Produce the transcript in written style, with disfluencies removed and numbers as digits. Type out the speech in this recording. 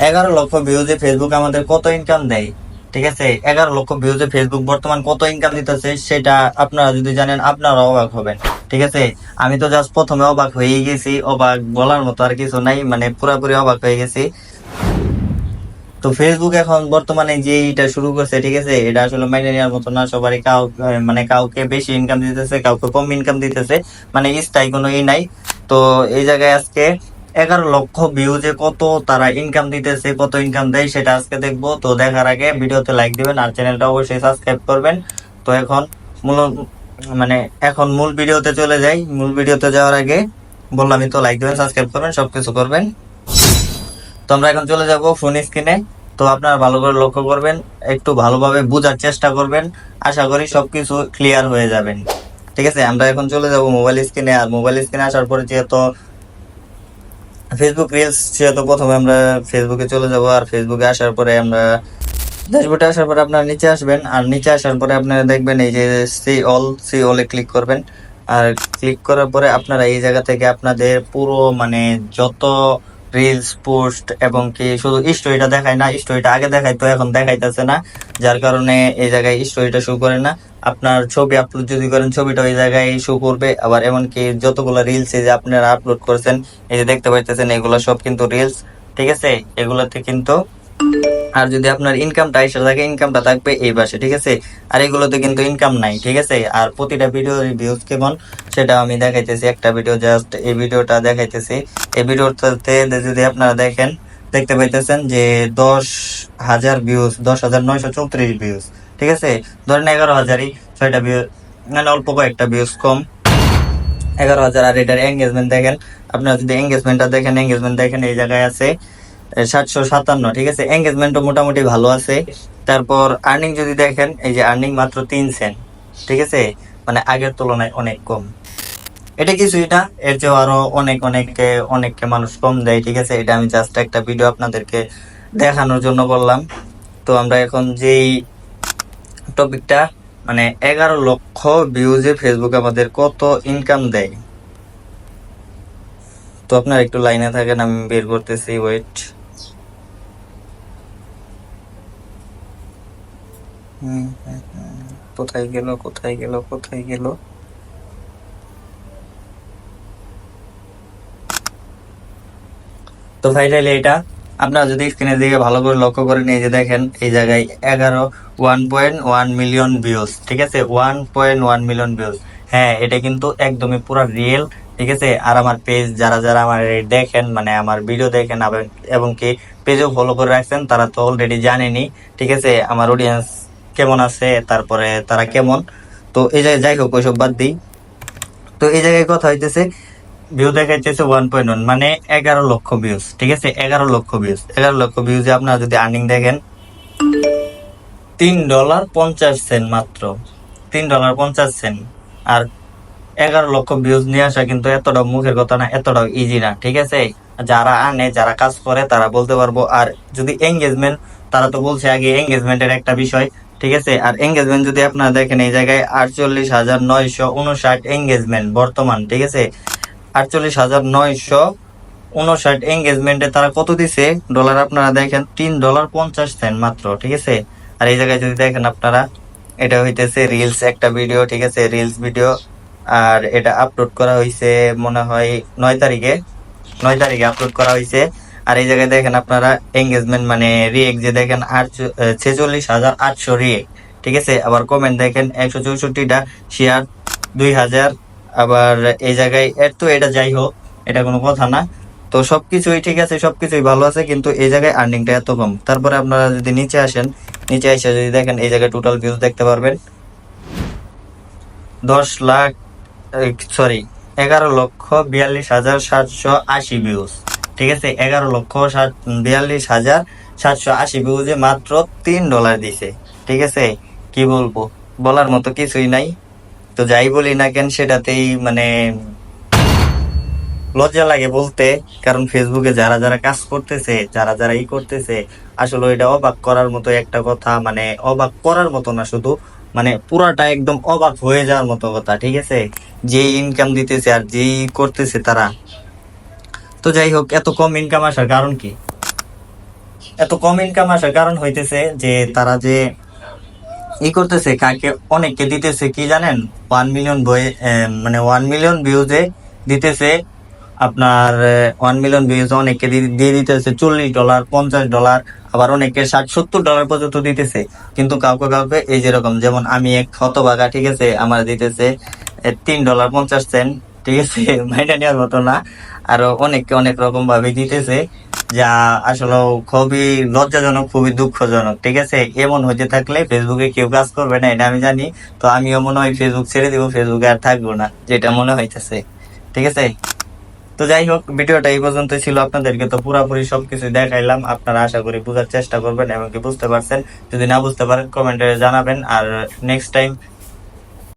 11 লক্ষ ভিউজে ফেসবুক আমাদের কত ইনকাম দেয়, ঠিক আছে? 11 লক্ষ ভিউজে ফেসবুক বর্তমান কত ইনকাম দিতেছে সেটা আপনারা যদি জানেন আপনারা অবাক হবেন, ঠিক আছে? আমি তো জাস্ট প্রথমে অবাক হয়ে গেছি, অবাক বলার মতো আর কিছু নাই, মানে পুরোপুরি অবাক হয়ে গেছি। তো ফেসবুক এখন বর্তমানে যে এটা শুরু করছে, ঠিক আছে, এটা আসলে মেনে নেওয়ার মতো না। সবারই মানে কাউকে বেশি ইনকাম দিতেছে, কাউকে কম ইনকাম দিতেছে, মানে স্থায়ী কোনো নাই। তো এই জায়গায় আজকে 11 লক্ষ ভিউজে কত তারা ইনকাম দিতেছে, কত ইনকাম দেয় সেটা আজকে দেখবো। তো দেখার আগে ভিডিওতে লাইক দিবেন আর চ্যানেলটা অবশ্যই সাবস্ক্রাইব করবেন। তো এখন মূল মানে এখন মূল ভিডিওতে চলে যাই। মূল ভিডিওতে যাওয়ার আগে বললামই তো, লাইক দিবেন, সাবস্ক্রাইব করবেন, সবকিছু করবেন। তো আমরা এখন চলে যাব ফোন স্ক্রিনে। তো আপনারা ভালো করে লক্ষ্য করবেন, একটু ভালোভাবে বোঝার চেষ্টা করবেন, আশা করি সবকিছু ক্লিয়ার হয়ে যাবেন, ঠিক আছে? আমরা এখন চলে যাব মোবাইল স্ক্রিনে। আর মোবাইল স্ক্রিনে আসার পরে যেহেতু ফেসবুক রিলস, সেহেতু প্রথমে আমরা ফেসবুকে চলে যাব। আর ফেসবুকে আসার পরে আমরা ড্যাশবোর্ডে আসার পরে আপনারা নিচে আসবেন। আর নিচে আসার পরে আপনারা দেখবেন এই যে সি অলে ক্লিক করবেন। আর ক্লিক করার পরে আপনারা এই জায়গা থেকে আপনাদের পুরো মানে যত রিলস পোস্ট এবং কি শুধু স্টোরিটা দেখায় না, স্টোরিটা আগে দেখাইতো এখন দেখাইতেছে না, যার কারণে এই জায়গায় স্টোরিটা শো করে না। আপনার ছবি আপলোড যদি করেন ছবিটা ওই জায়গায় শো করবে। আবার এমনকি যতগুলো রিলস এই যে আপনারা আপলোড করছেন, এই যে দেখতে পাইতেছেন, এগুলো সব কিন্তু রিলস, ঠিক আছে? এগুলোতে কিন্তু আর যদি আপনার ইনকামটা এসে থাকে, ইনকামটা থাকবে এই পাশে, ঠিক আছে? আর এগুলোতে কিন্তু ইনকাম নাই, ঠিক আছে? আর প্রতিটা ভিডিও ভিউজ কেমন সেটা আমি দেখাইতেছি। একটা ভিডিও জাস্ট এই ভিডিওটা দেখাইতেছি। এই ভিডিওটাতে যদি আপনারা দেখেন, দেখতে পাইতেছেন যে 10,000 ভিউজ, 10,934 ভিউজ, ঠিক আছে? ধরেন 11,000ই 6টা ভিউজ, মানে অল্প কয়েকটা ভিউজ কম, 11,000। আর এটার এঙ্গেজমেন্ট দেখেন, আপনারা যদি এঙ্গেজমেন্টটা দেখেন, এঙ্গেজমেন্ট দেখেন এই জায়গায় আছে 757, ঠিক আছে? এঙ্গেজমেন্টও মোটামুটি ভালো আছে। তারপর আর্নিং যদি দেখেন, এই যে আর্নিং মাত্র 3 সেন্ট, ঠিক আছে? মানে আগের তুলনায় অনেক কম। এটা কিছুই না, এর চেয়ে আরো অনেককে মানুষ কম দেয়, ঠিক আছে? এটা আমি জাস্ট একটা ভিডিও আপনাদেরকে দেখানোর জন্য বললাম। তো আমরা এখন যেই টপিকটা, মানে 11 লক্ষ ভিউজে ফেসবুক আমাদের কত ইনকাম দেয়, তো আপনারা একটু লাইনে থাকেন, আমি বের করতেছি, ওয়েট। কোথায় গেল, কোথায় গেল, কোথায় গেল? তো ফাইনালি এটা আপনারা যদি স্ক্রিনের দিকে ভালো করে লক্ষ্য করেন, এই যে দেখেন এই জায়গায় 1.1 মিলিয়ন ভিউজ, ঠিক আছে? 1.1 মিলিয়ন ভিউজ। হ্যাঁ, এটা কিন্তু একদমই পুরো রিয়েল, ঠিক আছে? আর আমার পেজ যারা যারা আমার দেখেন, মানে আমার ভিডিও দেখেন এবং কি পেজও ফলো করে রাখছেন, তারা তো অলরেডি জানেনি, ঠিক আছে, আমার অডিয়েন্স কেমন আছে, তারপরে তারা কেমন। তো এই জায়গায় যাই হোক, ওইসব বাদ দিই। তো এই জায়গায় কথা হইতেছে ভিউ দেখাইতেছে 1.1, মানে 11 লক্ষ ভিউজ, ঠিক আছে? 11 লক্ষ ভিউজ, 11 লক্ষ ভিউজে আপনারা যদি আর্নিং দেখেন $3.50 মাত্র, $3.50। আর 11 লক্ষ ভিউজ নিয়ে আসা কিন্তু এতটাও মুখের কথা না, এতটাও ইজি না, ঠিক আছে? যারা আনে, যারা কাজ করে তারা বলতে পারবো। আর যদি এঙ্গেজমেন্ট, তারা তো বলছে আগে এঙ্গেজমেন্টের একটা বিষয়, ঠিক আছে? আর এঙ্গেজমেন্ট যদি আপনারা দেখেন, এই জায়গায় 48,959 এঙ্গেজমেন্ট বর্তমান, ঠিক আছে? 48,959 এঙ্গেজমেন্টে তারা কত দিছে ডলার, আপনারা দেখেন $3.50 মাত্র, ঠিক আছে? আর এই জায়গায় যদি দেখেন আপনারা, এটা হইতেছে রিলস একটা ভিডিও, ঠিক আছে? Reels video. আর এটা আপলোড করা হয়েছে মনে হয় 9 তারিখে, 9 তারিখে আপলোড করা হয়েছে। আর এই জায়গায় দেখেন আপনারা এঙ্গেজমেন্ট মানে রিয়েক্ট যে দেখেন 46,800 রিয়েক্ট, ঠিক আছে? আবার কমেন্ট দেখেন 164টা, শেয়ার 2,000। আবার এই জায়গায় তো এটা যাই হোক, এটা কোনো কথা না। তো সবকিছুই ঠিক আছে, সবকিছুই ভালো আছে, কিন্তু এই জায়গায় আর্নিংটা এত কম। তারপরে আপনারা যদি নিচে আসেন, নিচে এসে যদি দেখেন, এই জায়গায় টোটাল ভিউজ দেখতে পারবেন 10 লাখ, সরি 11,42,780 ভিউজ, ঠিক আছে? 11,42,780 ভিউজে মাত্র $3 দিছে, ঠিক আছে? কি বলবো, বলার মতো কিছুই নাই। তো যাই বলি না কেন, সেটাতেই মানে লজ্জা লাগে বলতে। কারণ ফেসবুকে যারা যারা কাজ করতেছে, যারা যারা করতেছে, আসলে এটা অবাক করার মতো একটা কথা, মানে অবাক করার মতো না শুধু, মানে পুরাটা একদম অবাক হয়ে যাওয়ার মতো কথা, ঠিক আছে? যে ইনকাম দিতেছে আর যেই করতেছে তারা। তো যাই হোক, এত কম ইনকাম আসার কারণ কি? এত কম ইনকাম আসার কারণ হইতেছে যে তারা যে করতেছে, কাকে অনেককে দিতেছে কি জানেন, 1 মিলিয়ন বই মানে 1 মিলিয়ন ভিউজে দিতেছে আপনার 1 মিলিয়ন ভিউজ অনেককে দিয়ে দিতেছে $40, $50, আবার অনেকে $60-70 পর্যন্ত দিতেছে। কিন্তু কাউকে কাউকে এই যেরকম যেমন আমি এক হতভাগা, ঠিক আছে, আমার দিতেছে $3.50, ঠিক আছে মাইনে নেওয়ার মতো না, আরো অনেককে অনেক রকম ভাবে দিতেছে, যা আসলে খুবই লজ্জাজনক, খুবই দুঃখজনক। ঠিক আছে, এমন হতে থাকলে ফেসবুকে কেউ কাজ করবে না, এটা আমি জানি। তো আমিও মনে হয় ফেসবুক ছেড়ে দিব, ফেসবুকে আর থাকবো না, যেটা মনে হইতেছে। ঠিক আছে, তো যাই হোক, ভিডিওটা এই পর্যন্ত ছিল। আপনাদেরকে তো পুরোপুরি সবকিছু দেখাইলাম, আপনারা আশা করি বোঝার চেষ্টা করবেন এবং কি বুঝতে পারছেন। যদি না বুঝতে পারেন কমেন্টে জানাবেন, আর নেক্সট টাইম